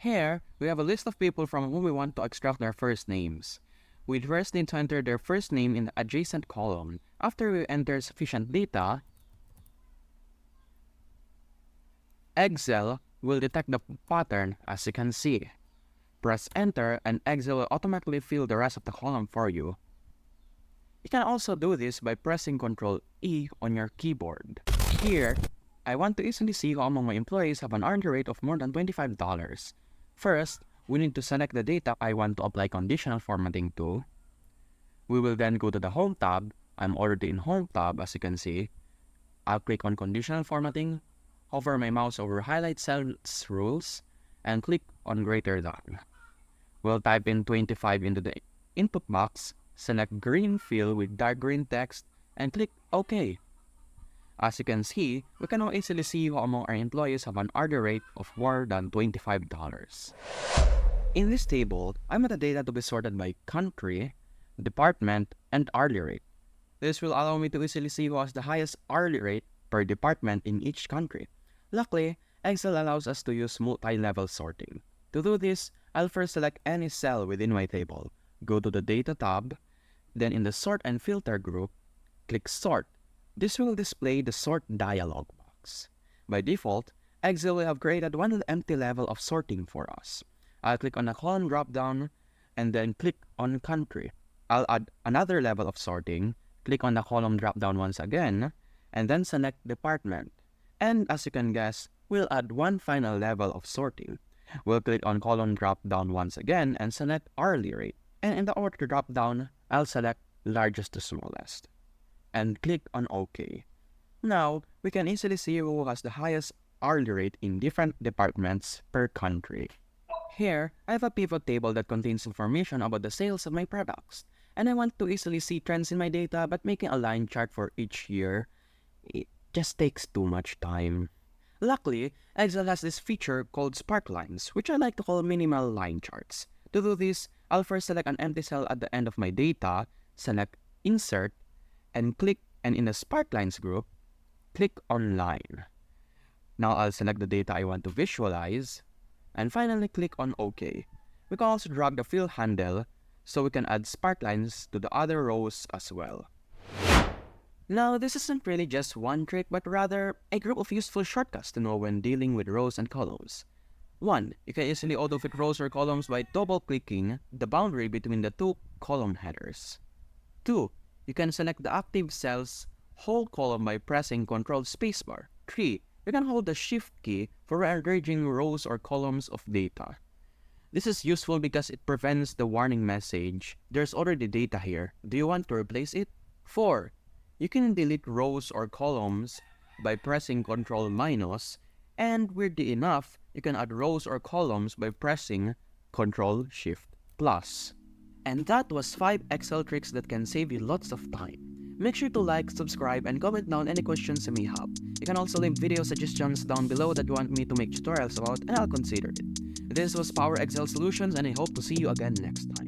Here, we have a list of people from whom we want to extract their first names. We first need to enter their first name in the adjacent column. After we enter sufficient data, Excel will detect the pattern as you can see. Press enter and Excel will automatically fill the rest of the column for you. You can also do this by pressing Ctrl E on your keyboard. Here, I want to easily see how among my employees have an hourly rate of more than $25. First, we need to select the data I want to apply conditional formatting to. We will then go to the Home tab. I'm already in Home tab as you can see. I'll click on Conditional Formatting, hover my mouse over Highlight Cells Rules, and click on Greater Than. We'll type in 25 into the input box, select green fill with dark green text, and click OK. As you can see, we can now easily see how among our employees have an hourly rate of more than $25. In this table, I want the data to be sorted by country, department, and hourly rate. This will allow me to easily see who has the highest hourly rate per department in each country. Luckily, Excel allows us to use multi-level sorting. To do this, I'll first select any cell within my table, go to the Data tab, then in the Sort and Filter group, click Sort. This will display the Sort dialog box. By default, Excel will have created one empty level of sorting for us. I'll click on the column drop-down, and then click on Country. I'll add another level of sorting, click on the column drop-down once again, and then select Department. And as you can guess, we'll add one final level of sorting. We'll click on column drop-down once again and select Hourly Rate. And in the order drop-down, I'll select Largest to Smallest. And click on OK. Now, we can easily see who has the highest hourly rate in different departments per country. Here, I have a pivot table that contains information about the sales of my products. And I want to easily see trends in my data, but making a line chart for each year, it just takes too much time. Luckily, Excel has this feature called Sparklines, which I like to call minimal line charts. To do this, I'll first select an empty cell at the end of my data, select Insert, and in the Sparklines group, click on Line. Now I'll select the data I want to visualize, and finally click on OK. We can also drag the fill handle so we can add sparklines to the other rows as well. Now this isn't really just one trick, but rather a group of useful shortcuts to know when dealing with rows and columns. 1. You can easily autofit rows or columns by double-clicking the boundary between the two column headers. 2. You can select the active cell's whole column by pressing Ctrl Spacebar. 3. You can hold the Shift key for rearranging rows or columns of data. This is useful because it prevents the warning message, "There's already data here. Do you want to replace it?" 4. You can delete rows or columns by pressing Ctrl-, and weirdly enough, you can add rows or columns by pressing Ctrl-Shift+. And that was 5 Excel tricks that can save you lots of time. Make sure to like, subscribe, and comment down any questions you may have. You can also leave video suggestions down below that you want me to make tutorials about, and I'll consider it. This was Power Excel Solutions, and I hope to see you again next time.